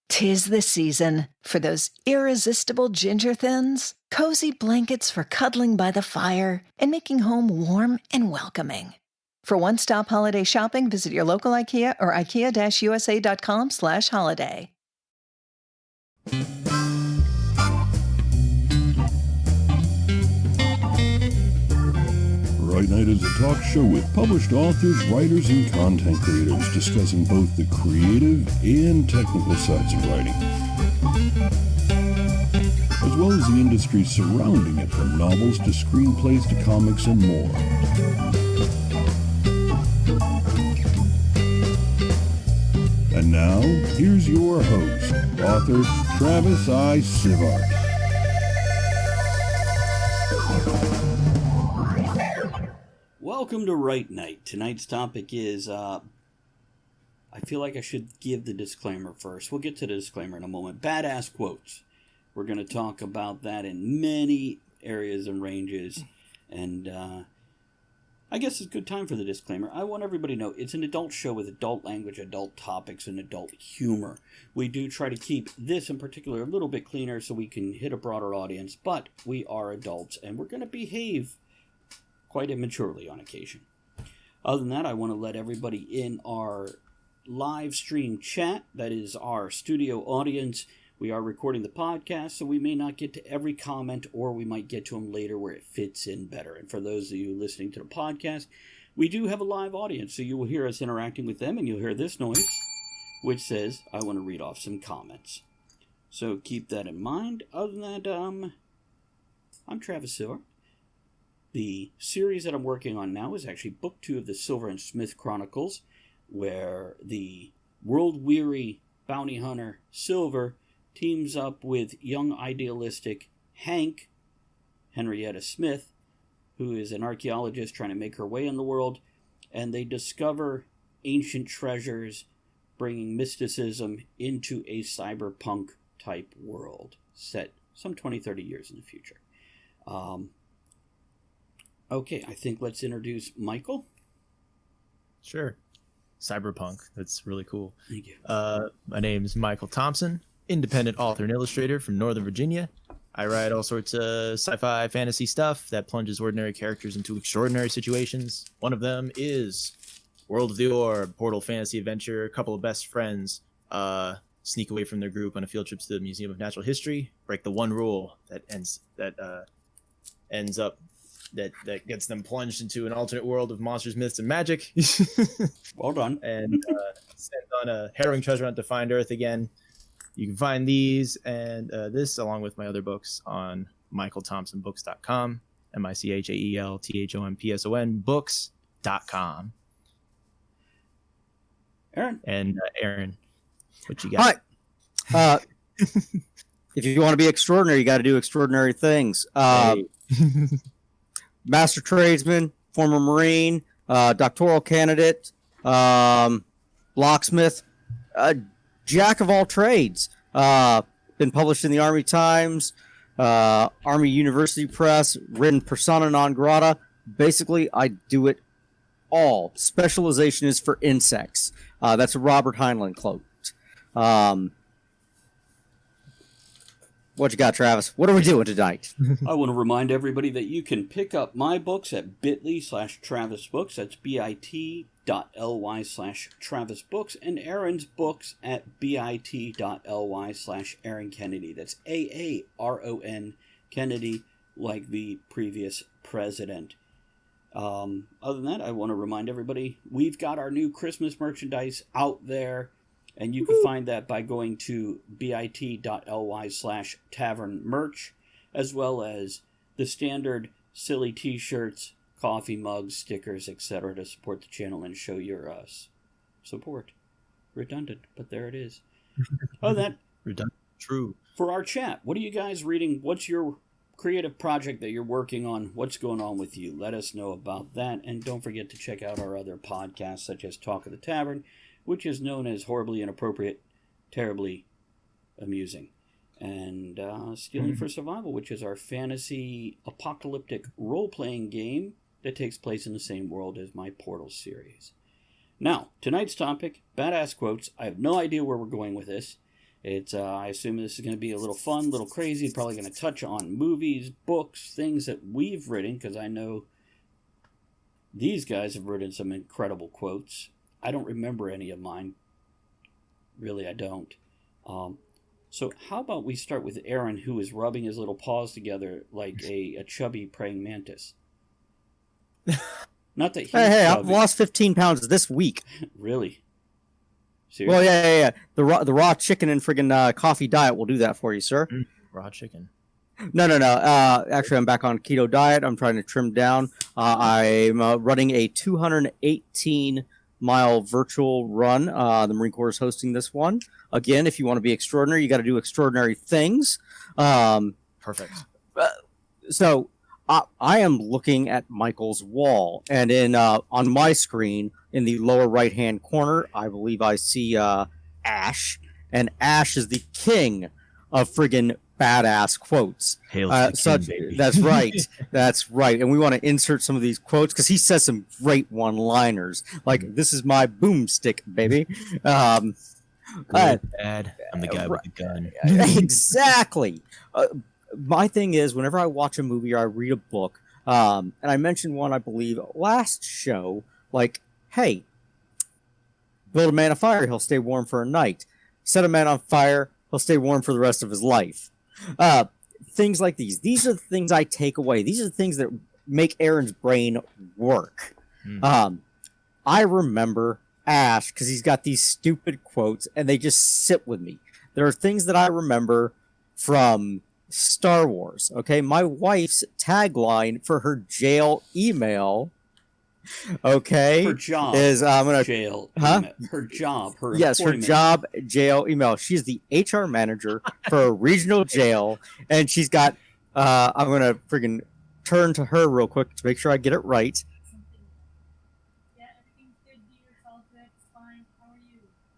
'Tis the season for those irresistible ginger thins, cozy blankets for cuddling by the fire, and making home warm and welcoming. For one-stop holiday shopping, visit your local IKEA or ikea-usa.com/holiday. Right Night is a talk show with published authors, writers, and content creators discussing both the creative and technical sides of writing, as well as the industry surrounding it, from novels to screenplays to comics and more. And now, here's your host, author Travis I. Sivart. Welcome to Right Night. Tonight's topic is, I feel like I should give the disclaimer first. We'll get to the disclaimer in a moment. Badass quotes. We're going to talk about that in many areas and ranges. And I guess it's a good time for the disclaimer. I want everybody to know it's an adult show with adult language, adult topics, and adult humor. We do try to keep this in particular a little bit cleaner so we can hit a broader audience. But we are adults, and we're going to behave quite immaturely on occasion. Other than that, I want to let everybody in our live stream chat. That is our studio audience. We are recording the podcast, so we may not get to every comment, or we might get to them later where it fits in better. And for those of you listening to the podcast, we do have a live audience, so you will hear us interacting with them, and you'll hear this noise, which says, I want to read off some comments. So keep that in mind. Other than that, I'm Travis Sivart. The series that I'm working on now is actually Book 2 of the Silver and Smith Chronicles, where the world-weary bounty hunter Silver teams up with young idealistic Hank, Henrietta Smith, who is an archaeologist trying to make her way in the world, and they discover ancient treasures, bringing mysticism into a cyberpunk-type world set some 20-30 years in the future. Okay, I think let's introduce Michael. Sure. Cyberpunk. That's really cool. Thank you. My name is Michael Thompson, independent author and illustrator from Northern Virginia. I write all sorts of sci-fi fantasy stuff that plunges ordinary characters into extraordinary situations. One of them is World of the Orb, portal fantasy adventure. A couple of best friends sneak away from their group on a field trip to the Museum of Natural History, break the one rule that gets them plunged into an alternate world of monsters, myths, and magic. Well done. And sent on a harrowing treasure hunt to find Earth again. You can find these and this, along with my other books, on michaelthompsonbooks.com, MichaelThompson books.com. Aaron. And Aaron, what you got? Hi. If you want to be extraordinary, you got to do extraordinary things. Master tradesman, former Marine, doctoral candidate, locksmith, jack of all trades. Been published in the Army Times, Army University Press, written persona non grata. Basically, I do it all. Specialization is for insects. That's a Robert Heinlein quote. What you got, Travis? What are we doing tonight? I want to remind everybody that you can pick up my books at bit.ly/TravisBooks. That's bit.ly/TravisBooks. And Aaron's books at bit.ly/Aaron Kennedy. That's AARON Kennedy, like the previous president. Other than that, I want to remind everybody, we've got our new Christmas merchandise out there. And you can find that by going to bit.ly/tavern merch, as well as the standard silly t-shirts, coffee mugs, stickers, etc. to support the channel and show your support. Redundant, but there it is. Oh, that redundant. True. For our chat, what are you guys reading? What's your creative project that you're working on? What's going on with you? Let us know about that. And don't forget to check out our other podcasts, such as Talk of the Tavern, which is known as Horribly Inappropriate, Terribly Amusing, and Stealing for Survival, which is our fantasy apocalyptic role-playing game that takes place in the same world as my Portal series. Now, tonight's topic, badass quotes. I have no idea where we're going with this. It's I assume this is going to be a little fun, a little crazy. Probably going to touch on movies, books, things that we've written, because I know these guys have written some incredible quotes. I don't remember any of mine. Really, I don't. So how about we start with Aaron, who is rubbing his little paws together like a chubby praying mantis. Not that he's Hey, chubby. I've lost 15 pounds this week. Really? Seriously? Well, yeah. The raw chicken and friggin' coffee diet will do that for you, sir. Raw chicken. No. Actually, I'm back on keto diet. I'm trying to trim down. I'm running a 218-mile virtual run. The Marine Corps is hosting this one. Again, if you want to be extraordinary, you got to do extraordinary things. Perfect. So I am looking at Michael's wall, and on my screen in the lower right-hand corner, I believe I see Ash, and Ash is the king of friggin' badass quotes. Hail to the king, baby. That's right. That's right. And we want to insert some of these quotes because he says some great one-liners. Like, this is my boomstick, baby. Good, bad. I'm the guy with the gun. Exactly. My thing is, whenever I watch a movie or I read a book, and I mentioned one, I believe, last show, like, hey, build a man a fire, he'll stay warm for a night. Set a man on fire, he'll stay warm for the rest of his life. Things like these. These are the things I take away. These are the things that make Aaron's brain work. I remember Ash because he's got these stupid quotes and they just sit with me. There are things that I remember from Star Wars. Okay, my wife's tagline for her jail email, okay, Her job is I'm gonna jail. Huh? Her job. Her yes, her employment. job jail email. She's the HR manager for a regional jail, and she's got. I'm gonna friggin' turn to her real quick to make sure I get it right.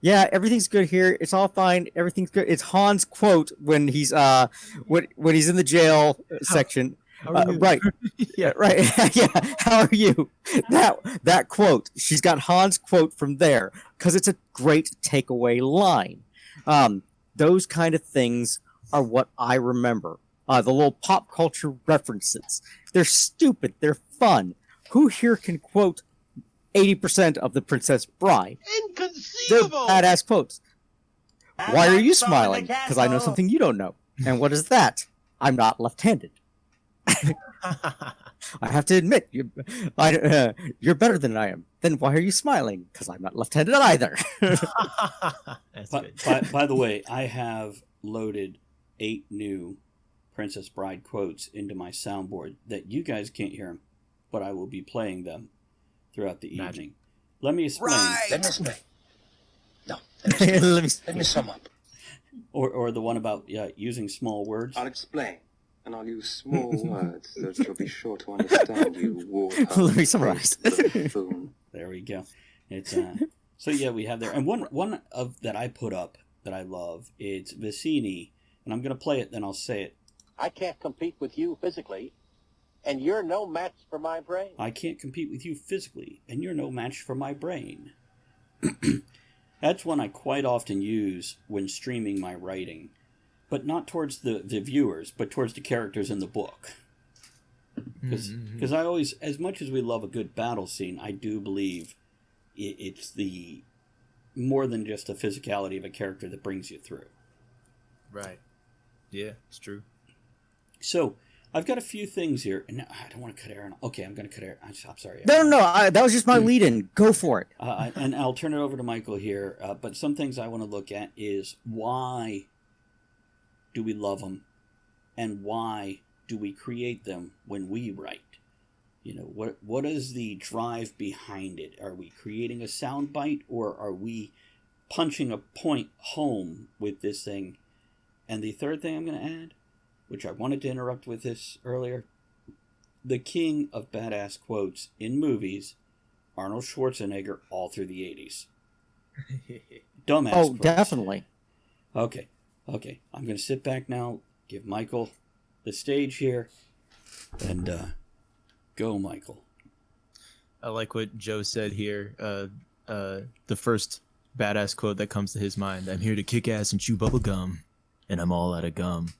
Yeah, everything's good here. It's all fine. Everything's good. It's Han's quote when he's when he's in the jail section. How are you? Right. Yeah. Right. Yeah. How are you? That quote. She's got Han's quote from there because it's a great takeaway line. Those kind of things are what I remember. The little pop culture references. They're stupid. They're fun. Who here can quote 80% of The Princess Bride? They're Inconceivable! badass quotes. Why are you smiling? Because I know something you don't know. And what is that? I'm not left-handed. I have to admit, you're better than I am. Then why are you smiling? Because I'm not left-handed either. That's good. By the way, I have loaded 8 new Princess Bride quotes into my soundboard that you guys can't hear them, but I will be playing them throughout the Magic. evening. Let me explain. Let me explain. No, Let me sum up. Or the one about using small words. I'll explain, and I'll use small words that you'll be sure to understand, you warthog. Let me summarize. Buffoon. There we go. It's so yeah, we have there, and one of that I put up that I love. It's Vicini, and I'm gonna play it, then I'll say it. I can't compete with you physically, and you're no match for my brain. I can't compete with you physically, and you're no match for my brain. That's one I quite often use when streaming my writing, but not towards the viewers, but towards the characters in the book. Because I always, as much as we love a good battle scene, I do believe it's the more than just the physicality of a character that brings you through. Right. Yeah, it's true. So, I've got a few things here, and I don't want to cut Aaron. Okay, I'm going to cut Aaron. I'm sorry. No, that was just my lead-in. Go for it. And I'll turn it over to Michael here. But some things I want to look at is why do we love them, and why do we create them when we write? You know, what is the drive behind it? Are we creating a soundbite, or are we punching a point home with this thing? And the third thing I'm going to add, which I wanted to interrupt with this earlier, the king of badass quotes in movies, Arnold Schwarzenegger, all through the 80s. Dumbass Oh, quotes. definitely. Okay. I'm going to sit back now, give Michael the stage here, and go, Michael. I like what Joe said here. The first badass quote that comes to his mind. I'm here to kick ass and chew bubble gum, and I'm all out of gum.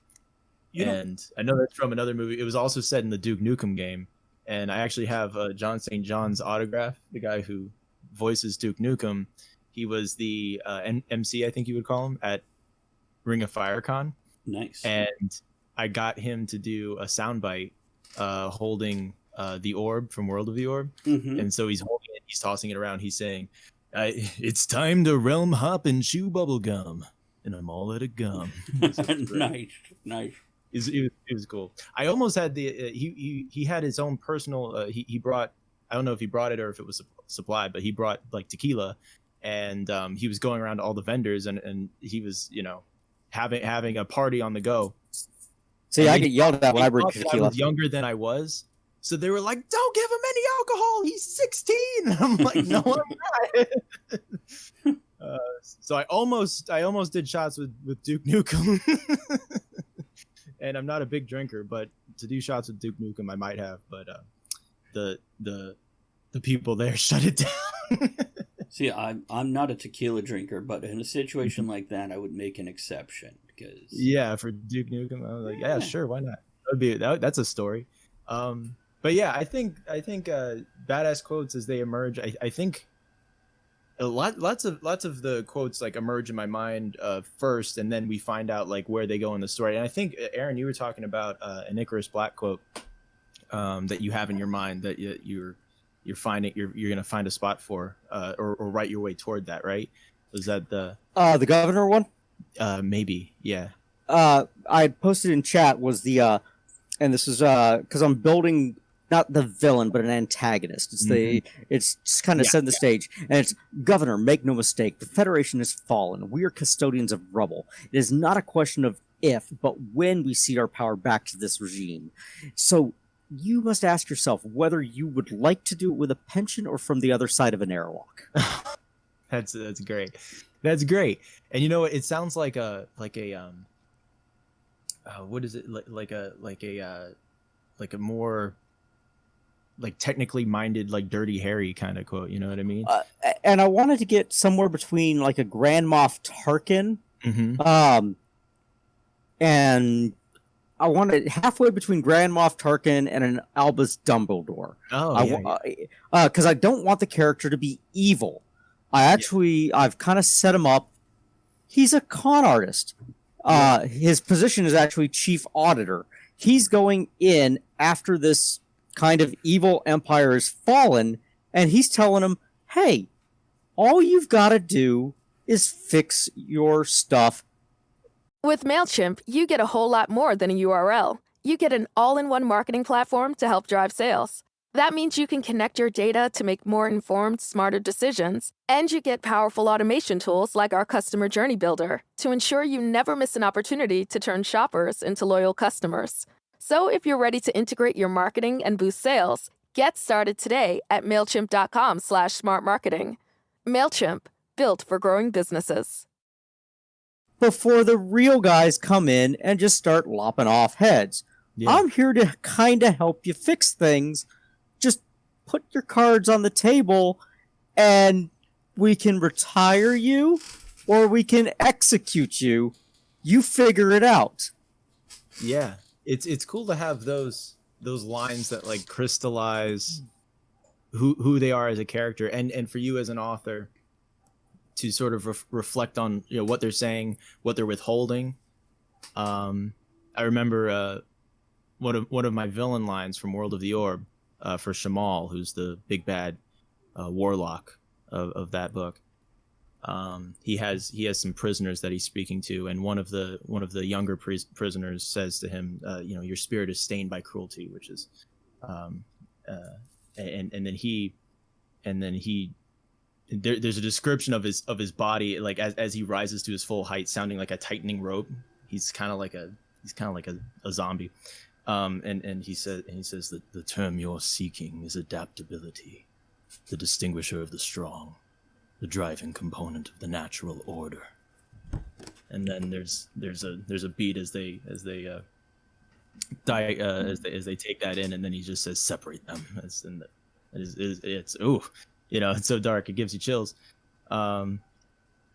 And I know that's from another movie. It was also said in the Duke Nukem game, and I actually have John St. John's autograph, the guy who voices Duke Nukem. He was the MC, I think you would call him, at Ring of Fire Con. Nice. And I got him to do a soundbite holding the orb from World of the Orb. Mm-hmm. And so he's holding it, he's tossing it around, he's saying, it's time to realm hop and chew bubble gum, and I'm all out of gum. Nice. It was cool. I almost had the he had his own personal he brought, I don't know if he brought it or if it was supplied, but he brought like tequila, and he was going around to all the vendors, and he was, you know, having a party on the go. See, I get yelled at when I bring tequila. I was younger than I was, so they were like, "Don't give him any alcohol. He's 16." And I'm like, "No, I'm not." So I almost did shots with Duke Nukem. And I'm not a big drinker, but to do shots with Duke Nukem, I might have. But the people there shut it down. See, I'm not a tequila drinker, but in a situation like that, I would make an exception because for Duke Nukem, I was like, yeah, sure, why not? That's a story. But yeah, I think badass quotes as they emerge. I think lots of the quotes like emerge in my mind first, and then we find out like where they go in the story. And I think Aaron, you were talking about an Icarus Black quote that you have in your mind that you're gonna find a spot for or write your way toward that, right? Was that the governor one? Maybe, yeah. I posted in chat was the and this is because I'm building not the villain but an antagonist. It's just kind of setting the stage, and it's Governor, make no mistake, the Federation has fallen. We are custodians of rubble. It is not a question of if, but when we cede our power back to this regime. So you must ask yourself whether you would like to do it with a pension or from the other side of an airlock. That's great. That's great. And you know what? It sounds like a what is it, like a more like technically minded, like Dirty Harry kind of quote. You know what I mean? And I wanted to get somewhere between like a Grand Moff Tarkin, and I wanted halfway between Grand Moff Tarkin and an Albus Dumbledore. Because I don't want the character to be evil. I've kind of set him up. He's a con artist. His position is actually chief auditor. He's going in after this kind of evil empire has fallen, and he's telling him, hey, all you've got to do is fix your stuff. With MailChimp, you get a whole lot more than a URL. You get an all-in-one marketing platform to help drive sales. That means you can connect your data to make more informed, smarter decisions, and you get powerful automation tools like our Customer Journey Builder to ensure you never miss an opportunity to turn shoppers into loyal customers. So if you're ready to integrate your marketing and boost sales, get started today at MailChimp.com/smartmarketing. MailChimp, built for growing businesses. Before the real guys come in and just start lopping off heads. Yeah. I'm here to kind of help you fix things. Just put your cards on the table and we can retire you or we can execute you. You figure it out. Yeah. It's cool to have those lines that like crystallize who they are as a character, and for you as an author to sort of reflect on, you know, what they're saying, what they're withholding. I remember one of my villain lines from World of the Orb for Shamal, who's the big bad warlock of that book. He has some prisoners that he's speaking to, and one of the younger prisoners says to him, you know, your spirit is stained by cruelty, which is and then he there's a description of his body, like as he rises to his full height, sounding like a tightening rope. He's kind of like a zombie. And he says that the term you're seeking is adaptability, the distinguisher of the strong, the driving component of the natural order. And then there's a beat as they take that in, and then he just says separate them. It's ooh, you know, it's so dark it gives you chills.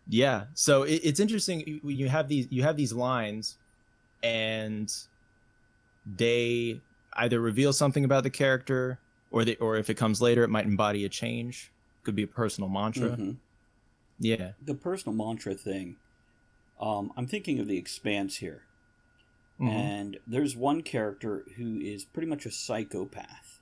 Yeah. So it's interesting. You have these lines, and they either reveal something about the character, or if it comes later, it might embody a change. Could be a personal mantra. Mm-hmm. Yeah. The personal mantra thing. I'm thinking of The Expanse here. Mm-hmm. And there's one character who is pretty much a psychopath.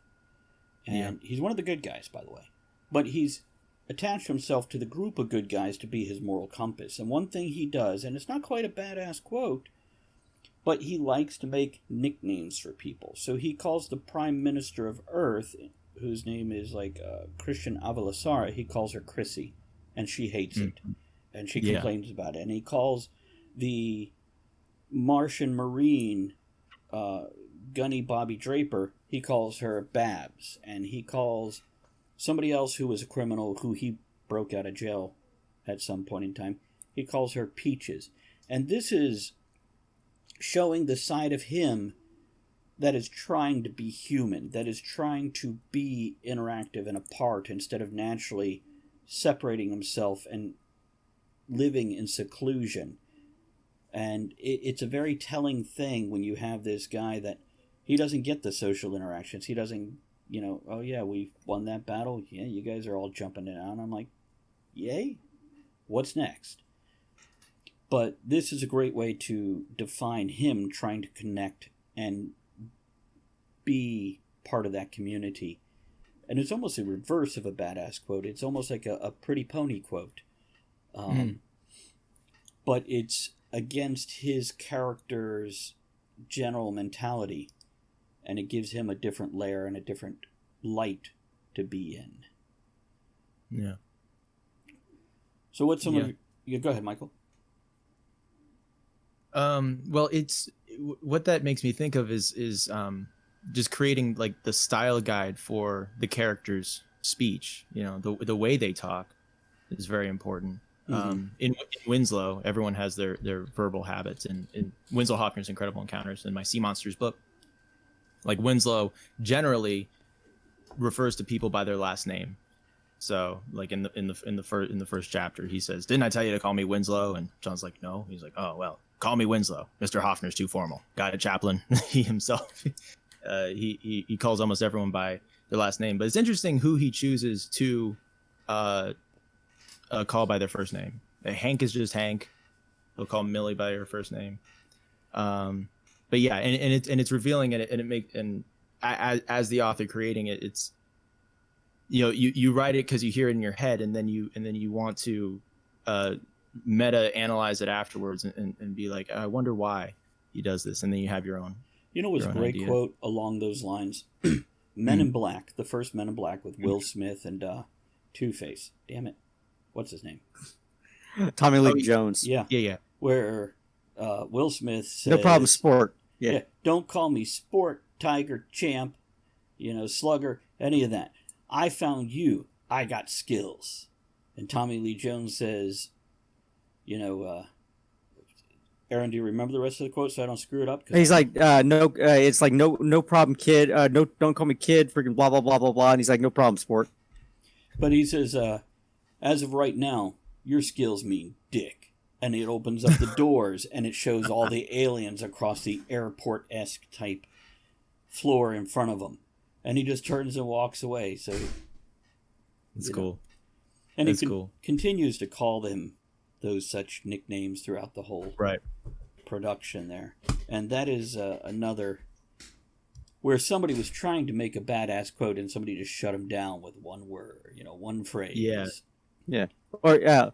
And he's one of the good guys, by the way. But he's attached himself to the group of good guys to be his moral compass. And one thing he does, and it's not quite a badass quote, but he likes to make nicknames for people. So he calls the Prime Minister of Earth, whose name is like Christian Avalasara, he calls her Chrissy. And she hates it. And she complains about it. And he calls the Martian Marine, Gunny Bobby Draper, he calls her Babs. And he calls somebody else who was a criminal who he broke out of jail at some point in time, he calls her Peaches. And this is showing the side of him that is trying to be human, that is trying to be interactive and a part instead of naturally separating himself and living in seclusion. And it's a very telling thing when you have this guy that he doesn't get the social interactions. He doesn't, oh yeah, we won that battle. Yeah, you guys are all jumping it out. I'm like, yay? What's next? But this is a great way to define him trying to connect and be part of that community. And it's almost the reverse of a badass quote. It's almost like a pretty pony quote. But it's against his character's general mentality, and it gives him a different layer and a different light to be in. Yeah. So what's some of you go ahead, Michael. Well, it's what that makes me think of is just creating like the style guide for the character's speech. The way they talk is very important. In Winslow, everyone has their verbal habits, and in Winslow Hoffner's Incredible Encounters in my Sea Monsters book, like Winslow generally refers to people by their last name. So like in the first chapter, he says, "Didn't I tell you to call me Winslow?" And John's like, "No." He's like, "Oh well, call me Winslow. Mr. Hoffner's too formal." Guy at Chaplain, he himself, he calls almost everyone by their last name. But it's interesting who he chooses to call by their first name. Hank is just Hank. He'll call Millie by her first name. But yeah, and it's revealing, and as the author creating it, it's you write it because you hear it in your head, and then you want to meta analyze it afterwards and be like, I wonder why he does this, and then you have your own. What's a great idea. quote along those lines? Men in Black, the first Men in Black with Will Smith and Two-Face. Damn it. What's his name? Tommy Lee Jones. Yeah. Where Will Smith says, "No problem, sport." Yeah. Don't call me sport, tiger, champ, slugger, any of that. I found you. I got skills. And Tommy Lee Jones says, Aaron, do you remember the rest of the quote so I don't screw it up? He's like, no, it's like, no problem, kid. No, don't call me kid. Freaking blah, blah, blah, blah, blah. And he's like, no problem, sport. But he says, as of right now, your skills mean dick. And it opens up the doors and it shows all the aliens across the airport-esque type floor in front of him. And he just turns and walks away. So it's cool. And he continues to call them those such nicknames throughout the whole production there. And that is another where somebody was trying to make a badass quote and somebody just shut him down with one word, one phrase. Yeah. Or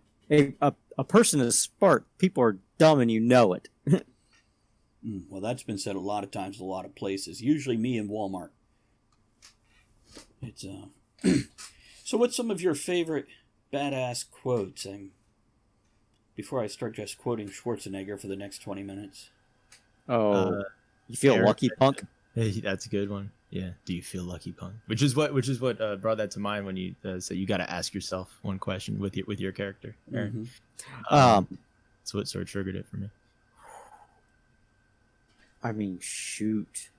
a person is smart. People are dumb and you know it. Well, that's been said a lot of times in a lot of places. Usually me in Walmart. It's So what's some of your favorite badass quotes? Before I start just quoting Schwarzenegger for the next 20 minutes. You feel lucky, punk? Hey, that's a good one. Yeah. Do you feel lucky, punk? Which is what brought that to mind when you said you got to ask yourself one question with your character. Mm-hmm. That's what sort of triggered it for me. I mean, shoot.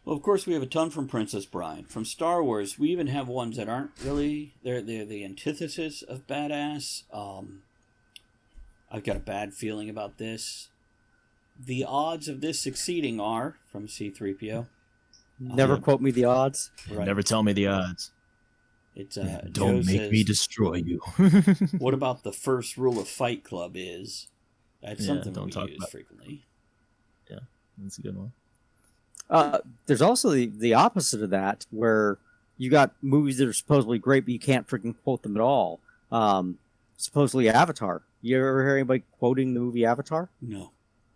Well, of course, we have a ton from Princess Bride. From Star Wars, we even have ones that aren't really... They're the antithesis of badass. I've got a bad feeling about this. The odds of this succeeding are, from C-3PO. Never quote me the odds. Right. Never tell me the odds. It's Don't Joe make me says, destroy you. what about the first rule of Fight Club is? That's something don't we talk use about. frequently. Yeah, that's a good one. There's also the opposite of that, where you got movies that are supposedly great, but you can't freaking quote them at all. Supposedly Avatar. You ever hear anybody quoting the movie Avatar? No.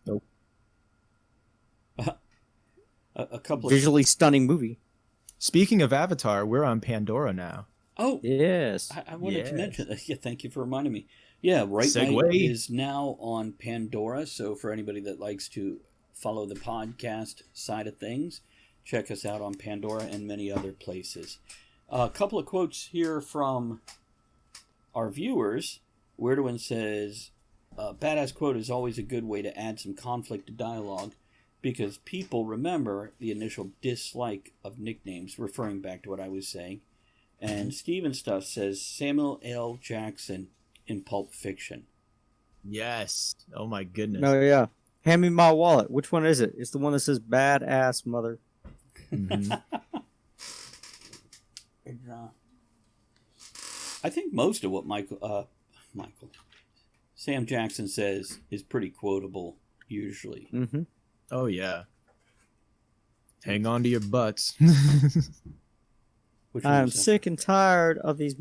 Nope. A couple of... Visually stunning movie. Speaking of Avatar, we're on Pandora now. Oh, yes. I wanted to mention that. Yeah, thank you for reminding me. Yeah, Right Night Segue. is now on Pandora, so for anybody that likes to follow the podcast side of things, check us out on Pandora and many other places. A couple of quotes here from our viewers. Weirdwin says, badass quote is always a good way to add some conflict to dialogue because people remember the initial dislike of nicknames, referring back to what I was saying. And Steven Stuff says Samuel L. Jackson in Pulp Fiction. Yes. Oh my goodness. No, yeah. Hand me my wallet. Which one is it? It's the one that says badass mother. Mm-hmm. I think most of what Sam Jackson says is pretty quotable, usually. Mm-hmm. Oh yeah. Hang on to your butts. Which one I'm was that? sick and tired of these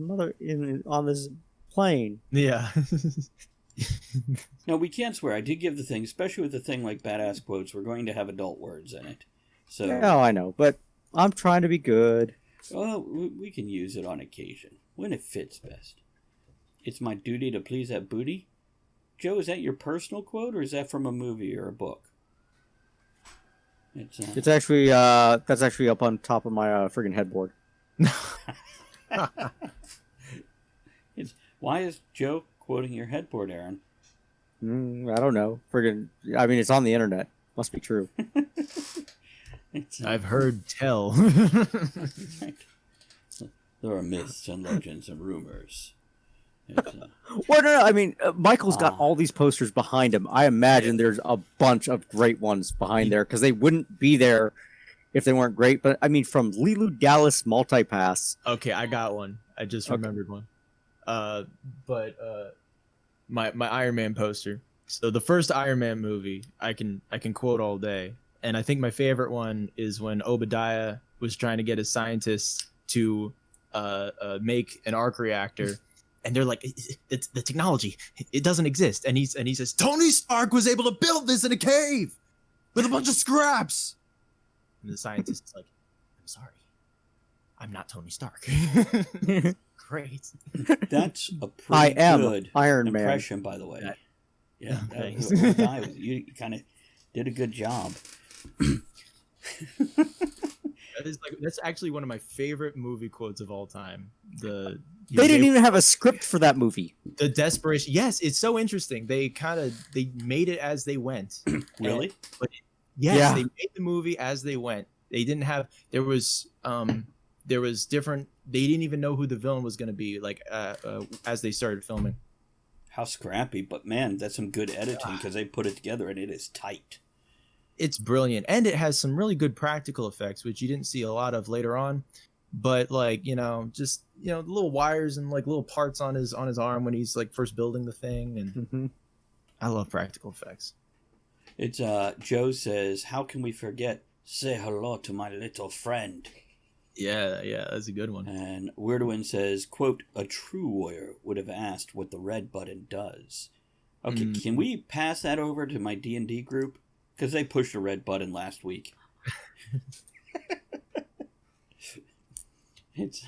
on this plane. Yeah. No, we can't swear. I did give the thing, especially with the thing like badass quotes, we're going to have adult words in it. So, Oh, I know, but I'm trying to be good. well, we can use it on occasion, when it fits best. It's my duty to please that booty. Joe, is that your personal quote, or is that from a movie or a book? It's actually that's actually up on top of my friggin' headboard. Why is Joe quoting your headboard, Aaron? I don't know. Friggin', I mean, it's on the internet. Must be true. I've heard tell. There are myths and legends and rumors. Well, no. I mean, Michael's got all these posters behind him. I imagine there's a bunch of great ones behind there because they wouldn't be there if they weren't great. But I mean, from Lilu Dallas Multipass. Okay, I got one. I just remembered one. My Iron Man poster. So the first Iron Man movie, I can quote all day. And I think my favorite one is when Obadiah was trying to get his scientists to make an arc reactor, and they're like, "It's the technology. It doesn't exist." And he says, "Tony Stark was able to build this in a cave with a bunch of scraps." And the scientist is like, "I'm sorry, I'm not Tony Stark." Great. That's a pretty I am good Iron Man. impression, by the way. Yeah, Thanks. You kind of did a good job. That's actually one of my favorite movie quotes of all time. They didn't even have a script for that movie. The desperation. Yes, it's so interesting. They made it as they went. Really? Yes, they made the movie as they went. They didn't have. There was different. They didn't even know who the villain was going to be. As they started filming. How scrappy, but man, that's some good editing because they put it together and it is tight. It's brilliant, and it has some really good practical effects, which you didn't see a lot of later on. But just little wires and like little parts on his arm when he's like first building the thing, and I love practical effects. It's Joe says, "How can we forget? Say hello to my little friend." Yeah, that's a good one. And Weirdwin says, "Quote: A true warrior would have asked what the red button does." Okay, Can we pass that over to my D&D group? Because they pushed the red button last week. It's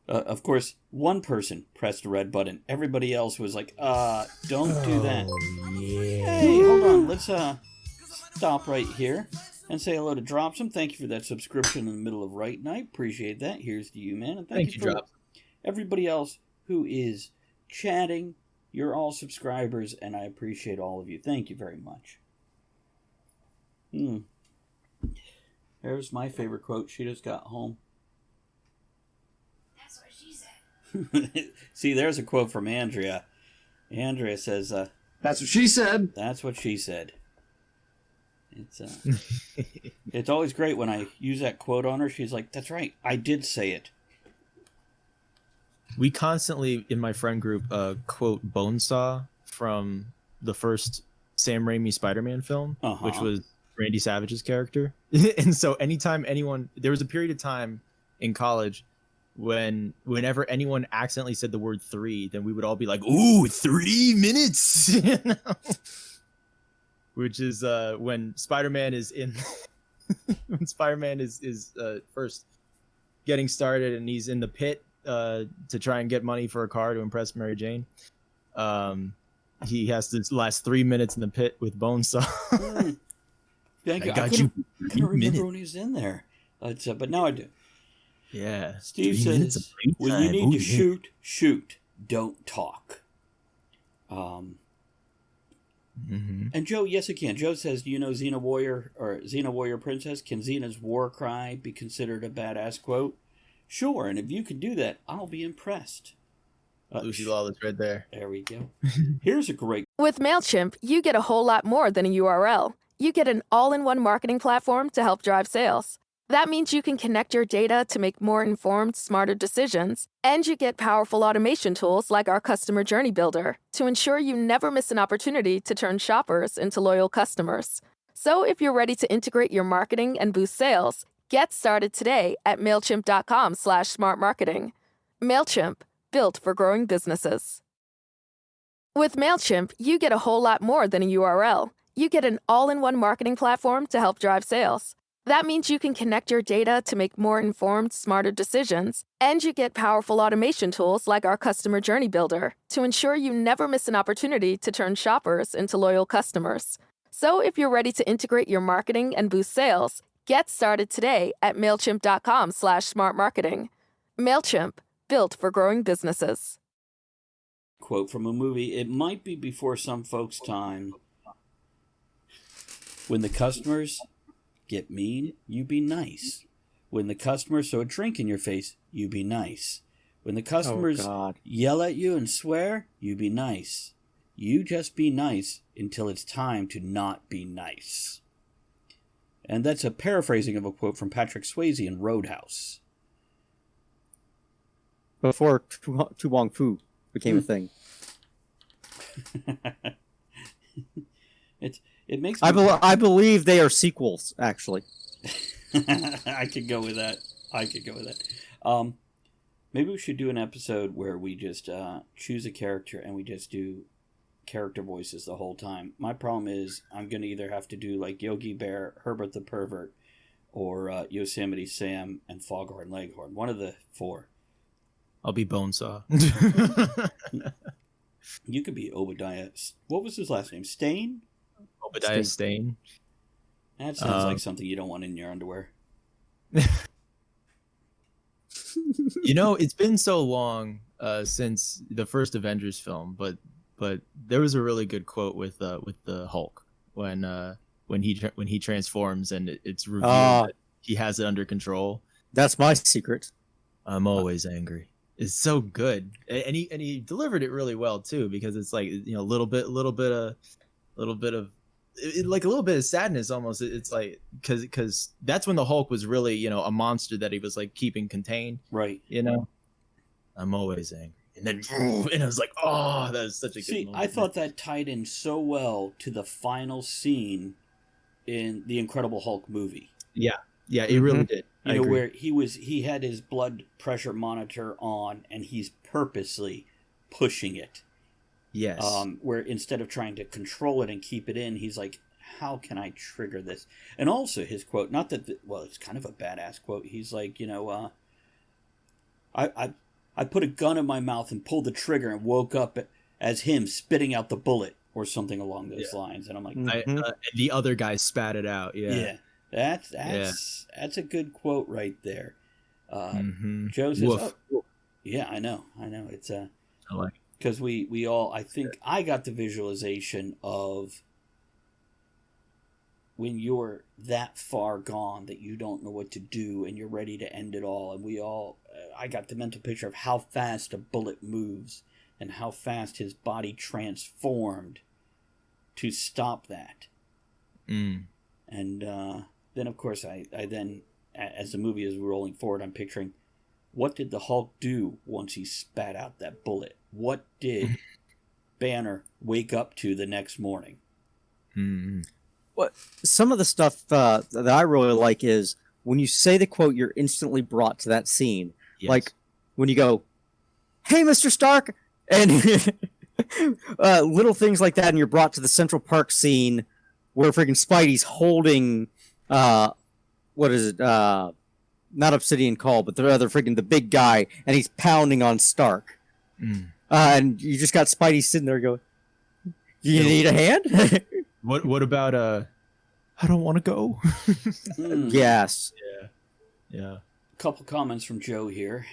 of course, one person pressed the red button. Everybody else was like, don't do that. Yeah. Hey, hold on. Let's stop right here and say hello to Dropsome. Thank you for that subscription in the middle of Right Night. Appreciate that. Here's to you, man. And thank you for Dropsome. Everybody everybody else who is chatting. You're all subscribers, and I appreciate all of you. Thank you very much. There's my favorite quote. She just got home. That's what she said. See, there's a quote from Andrea. Andrea says, That's what she said. That's what she said. It's always great when I use that quote on her. She's like, "That's right, I did say it." We constantly, in my friend group, quote Bonesaw from the first Sam Raimi Spider-Man film, which was Randy Savage's character. And so anytime there was a period of time in college whenever anyone accidentally said the word 3, then we would all be like, "Ooh, 3 minutes," you know? Which is when Spider-Man is in when Spider-Man is first getting started and he's in the pit to try and get money for a car to impress Mary Jane. He has to last 3 minutes in the pit with Bonesaw. I couldn't remember when he was in there. But now I do. Yeah. Steve says, when you need to shoot. Don't talk. And Joe, yes, it can. Joe says, do you know Xena Warrior Princess? Can Xena's war cry be considered a badass quote? Sure, and if you can do that, I'll be impressed. Lucy Lawless right there. There we go. Here's a great... With MailChimp, you get a whole lot more than a URL. You get an all-in-one marketing platform to help drive sales. That means you can connect your data to make more informed, smarter decisions, and you get powerful automation tools like our Customer Journey Builder to ensure you never miss an opportunity to turn shoppers into loyal customers. So if you're ready to integrate your marketing and boost sales, get started today at MailChimp.com/smartmarketing. MailChimp, built for growing businesses. With MailChimp, you get a whole lot more than a URL. You get an all-in-one marketing platform to help drive sales. That means you can connect your data to make more informed, smarter decisions, and you get powerful automation tools like our Customer Journey Builder to ensure you never miss an opportunity to turn shoppers into loyal customers. So if you're ready to integrate your marketing and boost sales, get started today at MailChimp.com/smartmarketing. MailChimp, built for growing businesses. Quote from a movie, it might be before some folks' time. When the customers get mean, you be nice. When the customers throw a drink in your face, you be nice. When the customers yell at you and swear, you be nice. You just be nice until it's time to not be nice. And that's a paraphrasing of a quote from Patrick Swayze in Roadhouse. Before Tu Wong Fu became a thing. It makes I believe they are sequels, actually. I could go with that. Maybe we should do an episode where we just choose a character and we just do character voices the whole time. My problem is I'm going to either have to do like Yogi Bear, Herbert the Pervert, or Yosemite Sam and Foghorn Leghorn. One of the four. I'll be Bonesaw. You could be Obadiah. What was his last name? Stain? Obadiah Stane. That sounds like something you don't want in your underwear. You know, it's been so long since the first Avengers film, but there was a really good quote with the Hulk when he transforms and it's revealed that he has it under control. That's my secret. I'm always angry. It's so good, and he delivered it really well too, because it's like, you know, a little bit of like a little bit of sadness almost. It's like because that's when the Hulk was really, you know, a monster that he was like keeping contained, right? You know, I'm always angry, and then and I was like, oh, that was such a good moment. I thought that tied in so well to the final scene in the Incredible Hulk movie. Yeah, it really did. You know, where he had his blood pressure monitor on and he's purposely pushing it. Yes. Where instead of trying to control it and keep it in, he's like, how can I trigger this? And also his quote, not that, it's kind of a badass quote. He's like, you know, I put a gun in my mouth and pulled the trigger and woke up as him spitting out the bullet or something along those lines. And I'm like, the other guy spat it out. Yeah. That's a good quote right there. Joe says, Woof. yeah, I know. It's I like it. Because we all, I think I got the visualization of when you're that far gone that you don't know what to do and you're ready to end it all. And I got the mental picture of how fast a bullet moves and how fast his body transformed to stop that. Mm. And then, of course, I then, as the movie is rolling forward, I'm picturing, what did the Hulk do once he spat out that bullet? What did Banner wake up to the next morning? Mm. What some of the stuff that I really like is when you say the quote, you're instantly brought to that scene. Yes. Like when you go, "Hey, Mr. Stark," and little things like that, and you're brought to the Central Park scene where freaking Spidey's holding, what is it? Not Obsidian Call, but the other freaking the big guy, and he's pounding on Stark. Mm. And you just got Spidey sitting there going, "You need a hand?" What about I don't want to go. Yes. Yeah. Couple comments from Joe here.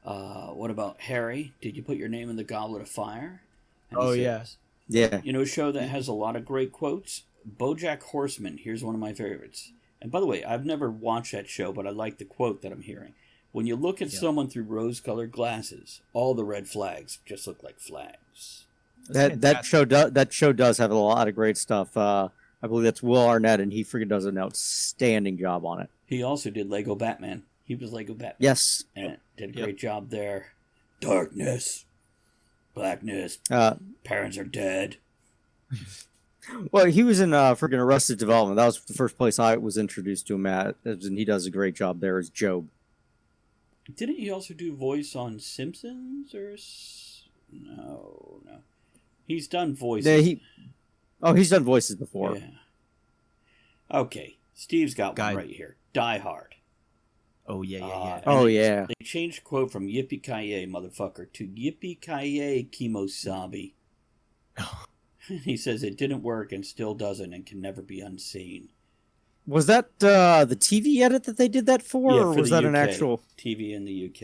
What about Harry? Did you put your name in the Goblet of Fire? And he says, Yeah. You know, a show that has a lot of great quotes? BoJack Horseman. Here's one of my favorites. And by the way, I've never watched that show, but I like the quote that I'm hearing. When you look at someone through rose-colored glasses, all the red flags just look like flags. That show does have a lot of great stuff. I believe that's Will Arnett, and he freaking does an outstanding job on it. He also did Lego Batman. He was Lego Batman. Yes. And did a great job there. Darkness. Blackness. Parents are dead. Well, he was in freaking Arrested Development. That was the first place I was introduced to him at, and he does a great job there as Job. Didn't he also do voice on Simpsons or no? He's done voices. Yeah, he's done voices before. Yeah. Okay, Steve's got one right here. Die Hard. Oh yeah. Yeah. They changed quote from "Yippee-ki-yay, motherfucker" to "Yippee-ki-yay, Kimosabi." He says it didn't work and still doesn't and can never be unseen. Was that the TV edit that they did that for, or was that UK. an actual TV in the UK?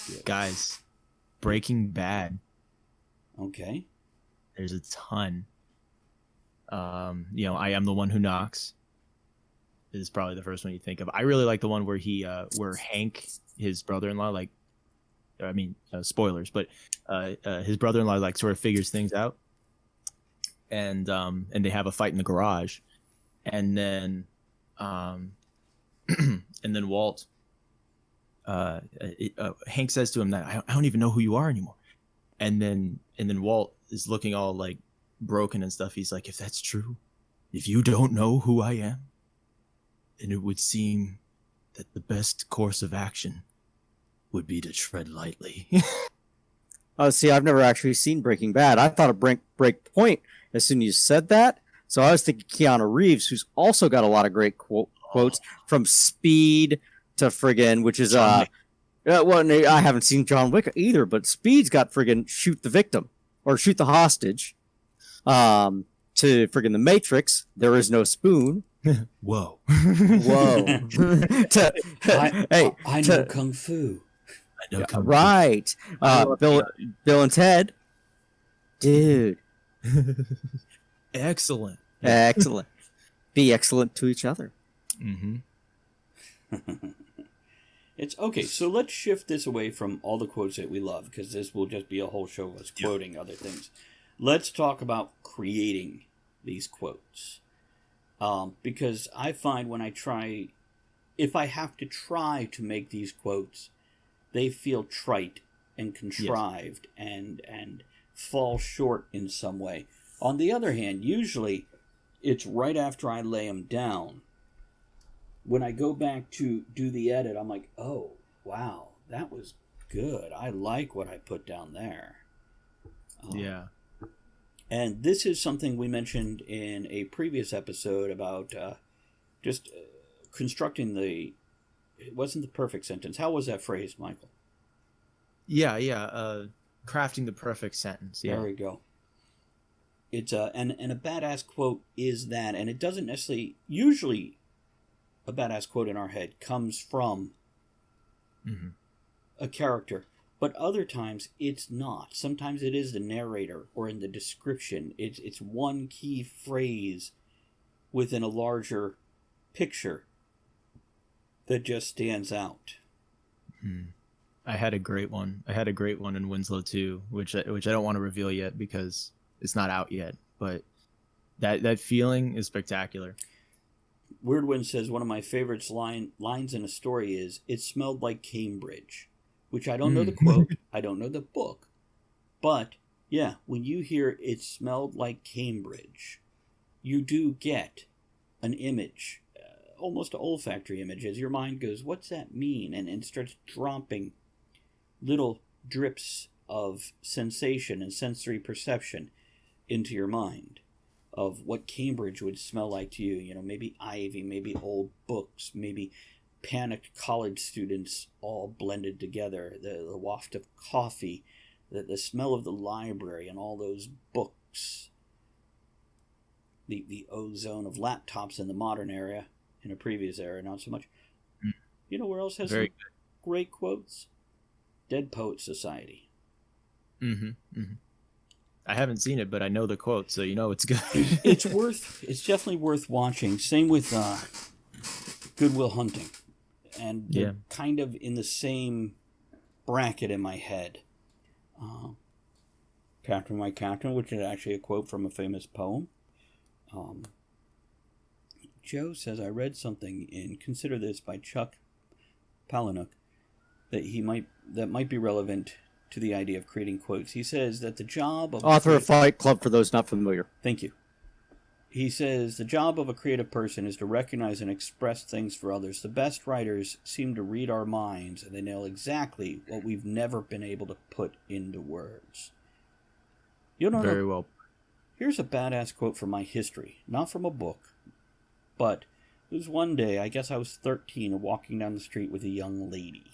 Yeah. Guys, Breaking Bad. Okay. There's a ton. I am the one who knocks. Is probably the first one you think of. I really like the one where where Hank, his brother-in-law, spoilers, but his brother-in-law like sort of figures things out, and they have a fight in the garage, and then Walt, Hank says to him that I don't even know who you are anymore, and then Walt is looking all like broken and stuff. He's like, if that's true, if you don't know who I am, then it would seem that the best course of action would be to tread lightly. See, I've never actually seen Breaking Bad. I thought of Break Point as soon as you said that. So I was thinking Keanu Reeves, who's also got a lot of great quotes from Speed to friggin', which is I haven't seen John Wick either, but Speed's got friggin' shoot the victim or shoot the hostage. To friggin' The Matrix, there is no spoon. Whoa. I know Kung Fu. Right. Bill and Ted. Dude. Excellent. Excellent. Be excellent to each other. Mm-hmm. It's okay. So let's shift this away from all the quotes that we love, because this will just be a whole show of us quoting other things. Let's talk about creating these quotes. Because I find if I have to try to make these quotes, they feel trite and contrived and fall short in some way. On the other hand, usually it's right after I lay them down. When I go back to do the edit, I'm like, oh, wow, that was good. I like what I put down there. Yeah. And this is something we mentioned in a previous episode about just constructing it wasn't the perfect sentence. How was that phrase, Michael? Yeah. Crafting the perfect sentence. Yeah. There we go. It's and a badass quote is that, and it doesn't necessarily, usually a badass quote in our head comes from a character. But other times it's not. Sometimes it is the narrator or in the description. It's one key phrase within a larger picture that just stands out. I had a great one. In Winslow too, which I don't want to reveal yet because it's not out yet. But That feeling is spectacular. Weirdwind says one of my favorite lines in a story is, "It smelled like Cambridge," which I don't know the quote, I don't know the book, but yeah, when you hear "it smelled like Cambridge," you do get an image, almost an olfactory image, as your mind goes, "What's that mean?" and starts dropping little drips of sensation and sensory perception into your mind of what Cambridge would smell like to you. You know, maybe ivy, maybe old books, maybe panicked college students all blended together, the waft of coffee, the smell of the library and all those books, the ozone of laptops in the modern era, in a previous era, not so much. You know where else has some great quotes? Dead Poet Society. I haven't seen it, but I know the quote, so you know it's good. It's definitely worth watching. Same with Good Will Hunting. And they're kind of in the same bracket in my head. Captain, My Captain, which is actually a quote from a famous poem. Joe says, I read something in Consider This by Chuck Palahniuk that might be relevant to the idea of creating quotes. He says that the job of... Author of Fight Club, for those not familiar. Thank you. He says, the job of a creative person is to recognize and express things for others. The best writers seem to read our minds, and they know exactly what we've never been able to put into words. You don't Very know. well. Here's a badass quote from my history. Not from a book, but it was one day, I guess I was 13, walking down the street with a young lady.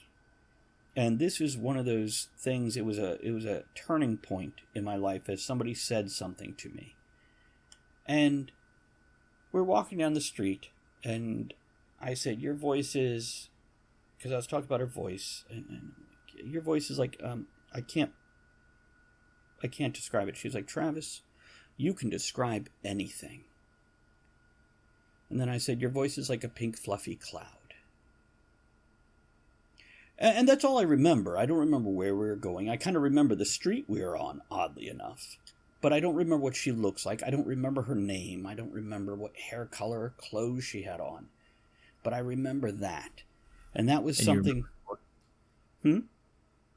And this is one of those things, it was a turning point in my life as somebody said something to me. And we're walking down the street, and I said, your voice is... Because I was talking about her voice, and your voice is like, I can't describe it. She's like, Travis, you can describe anything. And then I said, your voice is like a pink fluffy cloud. And that's all I remember. I don't remember where we were going. I kind of remember the street we were on, oddly enough. But I don't remember what she looks like. I don't remember her name. I don't remember what hair color or clothes she had on. But I remember that. And that was something... And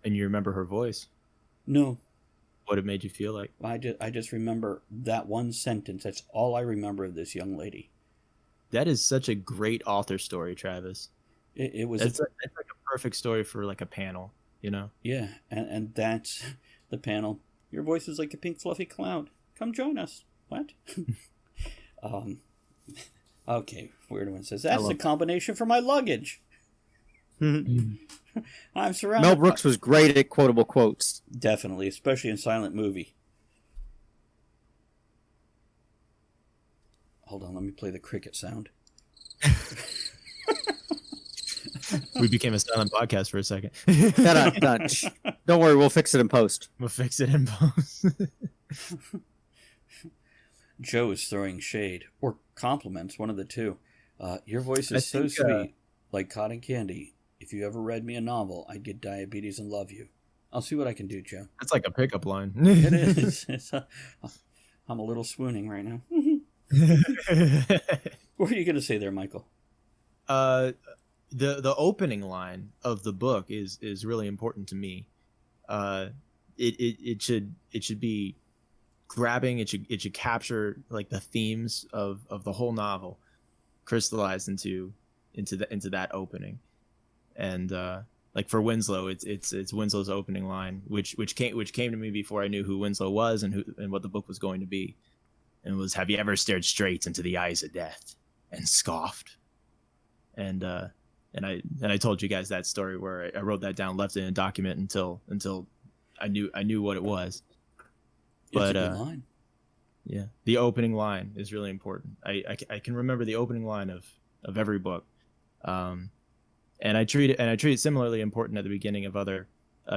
you remember her voice? No. What it made you feel like? I just remember that one sentence. That's all I remember of this young lady. That is such a great author story, Travis. It was... It's like a perfect story for like a panel, you know? Yeah, and that's the panel. Your voice is like a pink fluffy cloud. Come join us. What? Okay, Weird One says, that's the combination for my luggage. I'm surrounded. Mel Brooks was great at quotable quotes. Definitely, especially in silent movie. Hold on, let me play the cricket sound. We became a silent podcast for a second. Don't worry, we'll fix it in post. We'll fix it in post. Joe is throwing shade, or compliments, one of the two. Your voice is so sweet, like cotton candy. If you ever read me a novel, I'd get diabetes and love you. I'll see what I can do, Joe. That's like a pickup line. It is. I'm a little swooning right now. What were you going to say there, Michael? The opening line of the book is really important to me. It should be grabbing. It should capture like the themes of the whole novel, crystallized into that opening. And like for Winslow, it's Winslow's opening line, which came to me before I knew who Winslow was and what the book was going to be. And it was, have you ever stared straight into the eyes of death and scoffed? And I told you guys that story where I wrote that down, left it in a document until I knew what it was. But it's a good line. Yeah, the opening line is really important. I can remember the opening line of every book, and I treat it similarly important at the beginning of other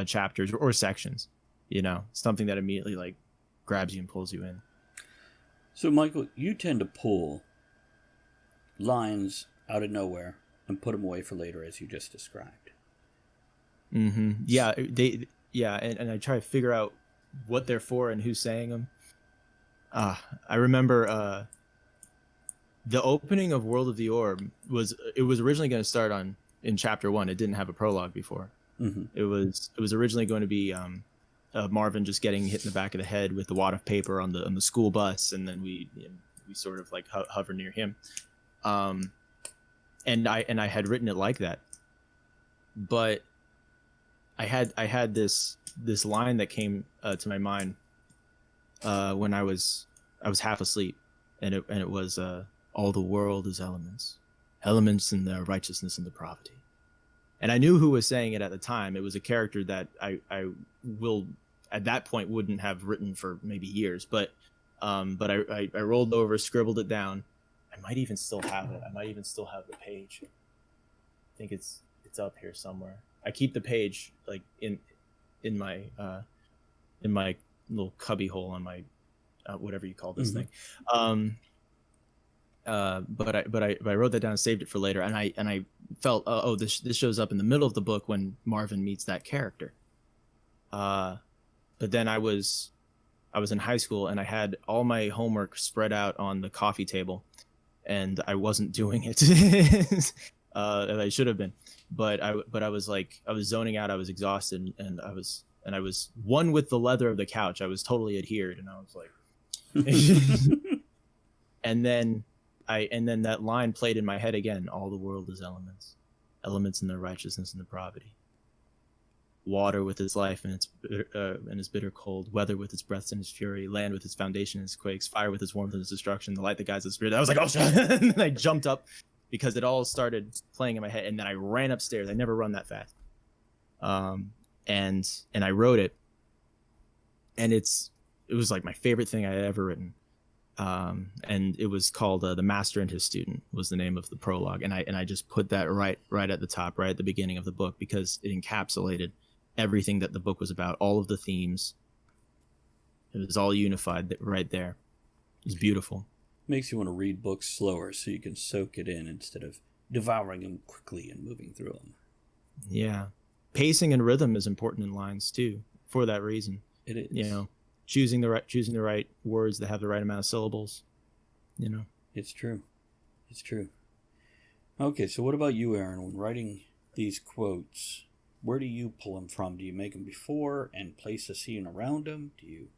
chapters or sections. You know, something that immediately like grabs you and pulls you in. So, Michael, you tend to pull lines out of nowhere and put them away for later, as you just described. Mm-hmm. Yeah, and I try to figure out what they're for and who's saying them. I remember the opening of World of the Orb was originally going to start in chapter 1. It didn't have a prologue before. Mm-hmm. It was originally going to be Marvin just getting hit in the back of the head with the wad of paper on the school bus, and then we sort of like hover near him. And I had written it like that, but I had this line that came to my mind when I was half asleep, and it was all the world is elements in their righteousness and depravity. And I knew who was saying it at the time. It was a character that I will at that point wouldn't have written for maybe years, but I rolled over, scribbled it down. I might even still have it. I might even still have the page. I think it's up here somewhere. I keep the page like in my little cubby hole on my whatever you call this thing. But I wrote that down and saved it for later, and I felt this shows up in the middle of the book when Marvin meets that character. But then I was in high school, and I had all my homework spread out on the coffee table, and I wasn't doing it. I should have been, but I was zoning out. I was exhausted, and I was one with the leather of the couch. I was totally adhered, and I was like, and then that line played in my head again. All the world is elements in their righteousness and depravity. Water with its life and its bitter cold, weather with its breaths and its fury, land with its foundation and its quakes, fire with its warmth and its destruction, the light that guides the spirit. I was like, oh shit! And I jumped up because it all started playing in my head, and then I ran upstairs. I never run that fast. And I wrote it, and it was like my favorite thing I had ever written. And it was called The Master and His Student was the name of the prologue, and I just put that right at the top, right at the beginning of the book, because it encapsulated everything that the book was about, all of the themes. It was all unified right there. It was beautiful. Makes you want to read books slower so you can soak it in instead of devouring them quickly and moving through them. Yeah. Pacing and rhythm is important in lines too, for that reason. It is. You know, choosing the right words that have the right amount of syllables. You know. It's true. It's true. Okay, so what about you, Aaron? When writing these quotes, where do you pull them from? Do you make them before and place a scene around them? Do you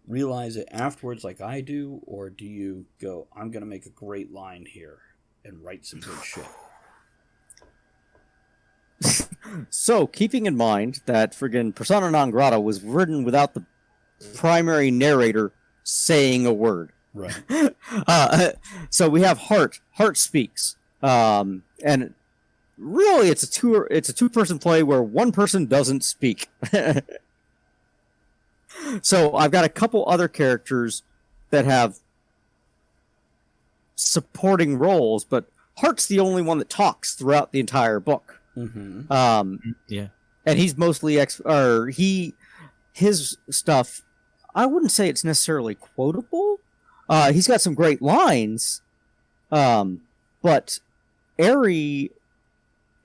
realize it afterwards like I do? Or do you go, I'm going to make a great line here and write some good shit? So, keeping in mind that friggin' Persona non grata was written without the primary narrator saying a word. Right. So we have Heart. Heart speaks. And really it's a two-person play where one person doesn't speak. So I've got a couple other characters that have supporting roles, but Heart's the only one that talks throughout the entire book. Mm-hmm. Yeah. And he's mostly his stuff, I wouldn't say it's necessarily quotable. He's got some great lines, but Eri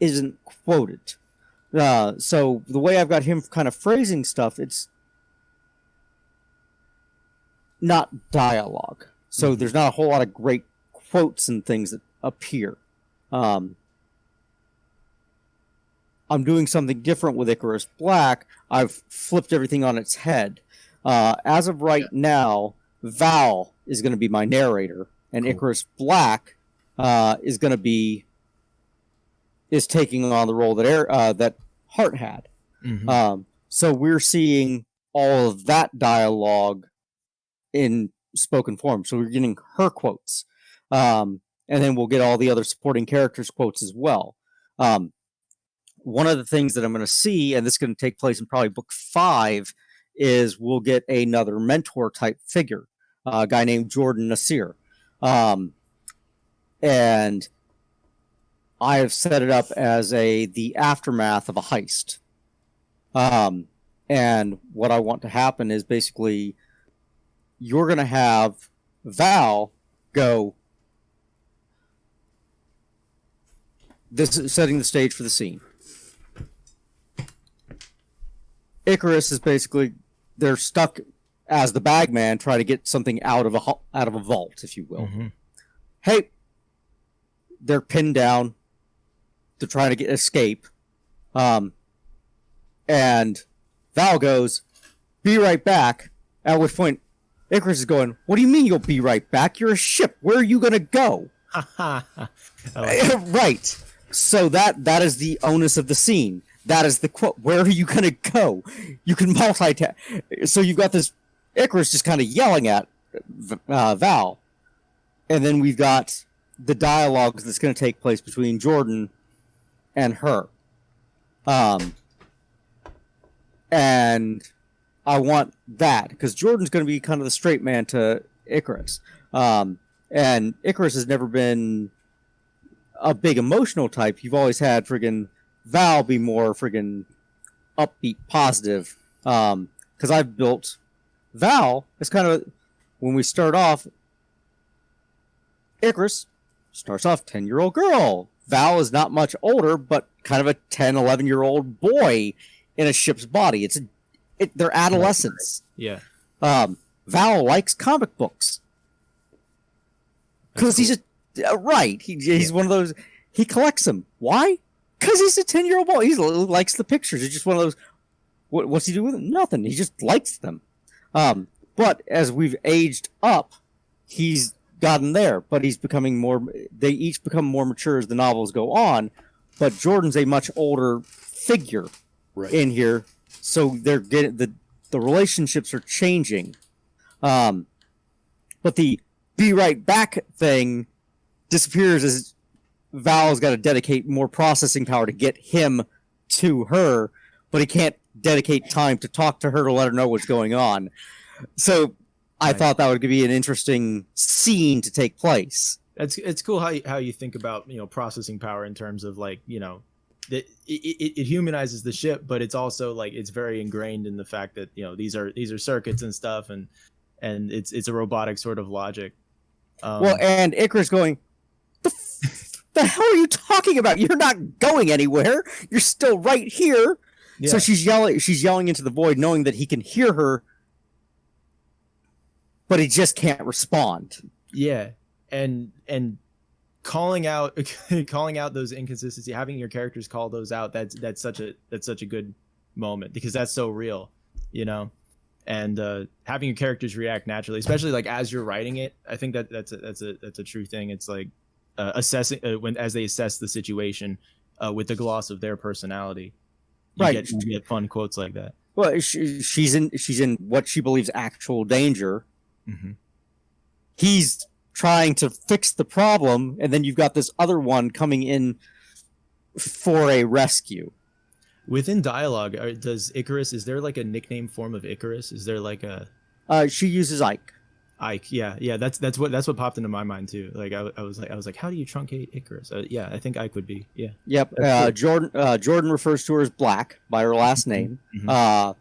isn't quoted. So the way I've got him kind of phrasing stuff, it's not dialogue. So there's not a whole lot of great quotes and things that appear. I'm doing something different with Icarus Black. I've flipped everything on its head. As of right now, Val is going to be my narrator, and cool. Icarus Black is taking on the role that Heart had. Mm-hmm. So we're seeing all of that dialogue in spoken form. So we're getting her quotes, and then we'll get all the other supporting characters' quotes as well. One of the things that I'm going to see, and this is going to take place in probably book 5, is we'll get another mentor type figure, a guy named Jordan Nasir. And I have set it up as the aftermath of a heist. And what I want to happen is basically you're going to have Val go, this is setting the stage for the scene. Icarus is basically, they're stuck as the bagman, try to get something out of a vault, if you will. Mm-hmm. Hey, they're pinned down. They're trying to escape. And Val goes, "Be right back." At which point, Icarus is going, "What do you mean you'll be right back? You're a ship. Where are you going to go?" Right. So that is the onus of the scene. That is the quote. Where are you going to go? You can multitask. So you've got this Icarus just kind of yelling at Val. And then we've got the dialogue that's going to take place between Jordan and her. And I want that, because Jordan's going to be kind of the straight man to Icarus. And Icarus has never been a big emotional type. You've always had friggin' Val be more friggin' upbeat, positive. Because I've built Val as kind of, when we start off, Icarus starts off 10-year-old girl. Val is not much older, but kind of a 10, 11-year-old boy in a ship's body. They're adolescents. Yeah. Val likes comic books. Because he's he's one of those, he collects them. Why? Because he's a 10-year-old boy. He likes the pictures. It's just one of those, what's he do with them? Nothing. He just likes them. But as we've aged up, he's gotten there, but he's becoming more, they each become more mature as the novels go on, but Jordan's a much older figure in here, so they're getting, the relationships are changing. But the be right back thing disappears as Val's got to dedicate more processing power to get him to her, but he can't dedicate time to talk to her to let her know what's going on. So I thought that would be an interesting scene to take place. It's cool how you think about, processing power in terms of, like, it humanizes the ship, but it's also like it's very ingrained in the fact that these are circuits and stuff, and it's a robotic sort of logic. Well, and Icarus going, the hell are you talking about? You're not going anywhere. You're still right here. Yeah. So she's yelling into the void, knowing that he can hear her, but he just can't respond. Yeah, and calling out those inconsistencies, having your characters call those out, that's such a good moment, because that's so real, and having your characters react naturally, especially like as you're writing it. I think that's a true thing. It's like assessing as they assess the situation with the gloss of their personality. You get fun quotes like that. Well, she's in what she believes actual danger. Mm-hmm. He's trying to fix the problem, and then you've got this other one coming in for a rescue. Within dialogue, is there like a nickname form of Icarus? Is there like a? She uses Ike. Ike, yeah. That's what popped into my mind too. Like I was like, how do you truncate Icarus? Yeah, I think Ike would be. Yeah. Yep. Cool. Jordan refers to her as Black by her last name. Mm-hmm.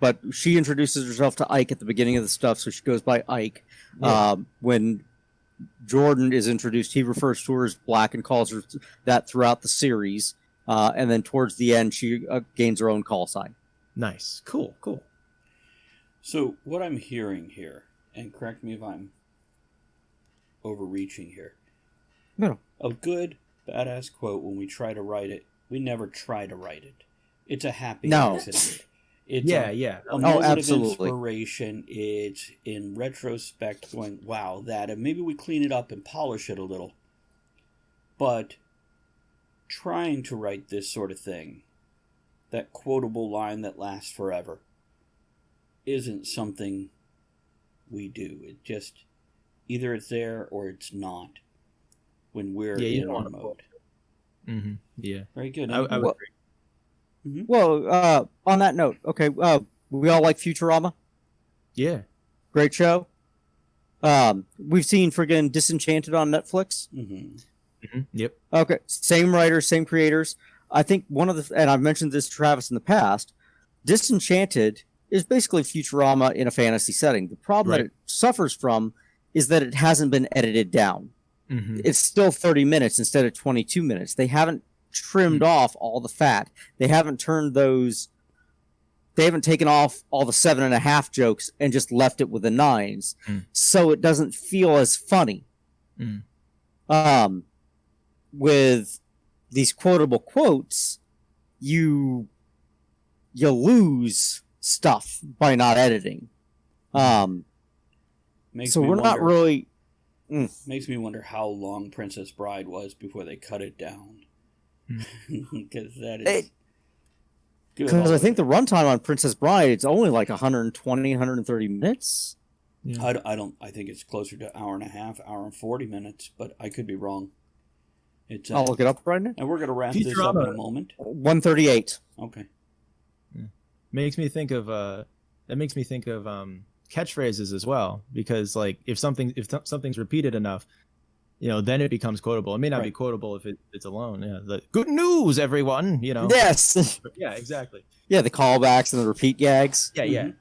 But she introduces herself to Ike at the beginning of the stuff, so she goes by Ike. Yeah. When Jordan is introduced, he refers to her as Black and calls her that throughout the series. And then towards the end, she gains her own call sign. Nice. Cool. So what I'm hearing here, and correct me if I'm overreaching here. No. A good, badass quote, when we try to write it, we never try to write it. It's a happy accident. It's a moment absolutely. of inspiration. It's in retrospect going, wow, that, and maybe we clean it up and polish it a little. But trying to write this sort of thing, that quotable line that lasts forever, isn't something we do. It just, either it's there or it's not when we're in our mode. Mm-hmm. Yeah. Very good. I would agree. Mm-hmm. Well, on that note, okay, we all like Futurama? Yeah. Great show. We've seen friggin' Disenchanted on Netflix. Mm-hmm. Mm-hmm. Yep. Okay, same writers, same creators. I think and I've mentioned this to Travis in the past, Disenchanted is basically Futurama in a fantasy setting. The problem that it suffers from is that it hasn't been edited down. Mm-hmm. It's still 30 minutes instead of 22 minutes. They haven't trimmed off all the fat. They haven't turned those they haven't taken off all the 7.5 jokes and just left it with the 9s. So it doesn't feel as funny. With these quotable quotes, you lose stuff by not editing. So we're not really... Makes me wonder how long Princess Bride was before they cut it down. Because that is... Because I think the runtime on Princess Bride, it's only like 120, 130 minutes. Yeah. I think it's closer to hour and a half, hour and 40 minutes, but I could be wrong. I'll look it up right now. And we're going to wrap this up in a moment. 138. Okay. Yeah. Makes me think of catchphrases as well, because like if something's repeated enough, then it becomes quotable. It may not be quotable if it's alone. Yeah, the good news, everyone. Yes. Yeah, exactly. Yeah, the callbacks and the repeat gags. Yeah.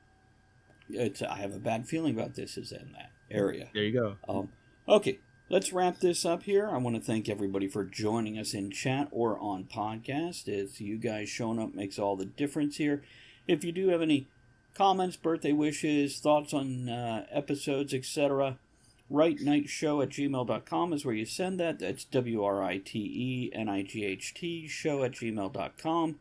I have a bad feeling about this is in that area. There you go. Okay, let's wrap this up here. I want to thank everybody for joining us in chat or on podcast. As you guys showing up makes all the difference here. If you do have any comments, birthday wishes, thoughts on episodes, etc., writenightshow@gmail.com is where you send that. That's WRITENIGHT show@gmail.com.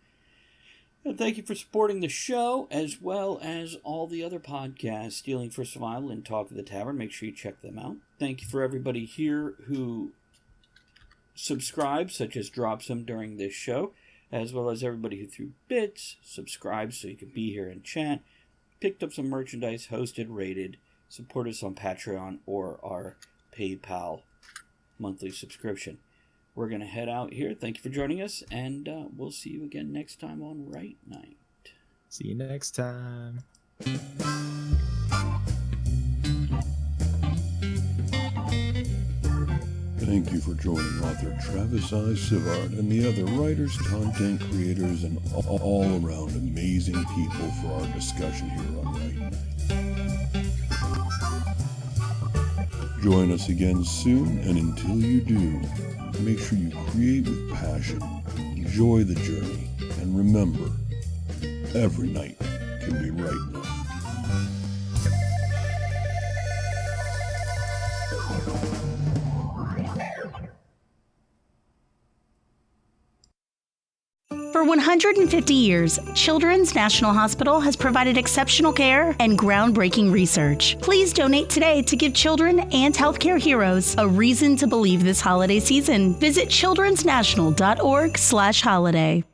And thank you for supporting the show, as well as all the other podcasts, Stealing for Survival and Talk of the Tavern. Make sure you check them out. Thank you for everybody here who subscribes, such as drops them during this show, as well as everybody who threw bits, subscribed so you can be here and chat, picked up some merchandise, hosted, rated, support us on Patreon or our PayPal monthly subscription. We're going to head out here. Thank you for joining us, and we'll see you again next time on Right Night. See you next time. Thank you for joining author Travis I. Sivart and the other writers, content creators, and all-around amazing people for our discussion here on Right Night. Join us again soon, and until you do, make sure you create with passion, enjoy the journey, and remember, every night can be right night. For 150 years, Children's National Hospital has provided exceptional care and groundbreaking research. Please donate today to give children and healthcare heroes a reason to believe this holiday season. Visit childrensnational.org/holiday.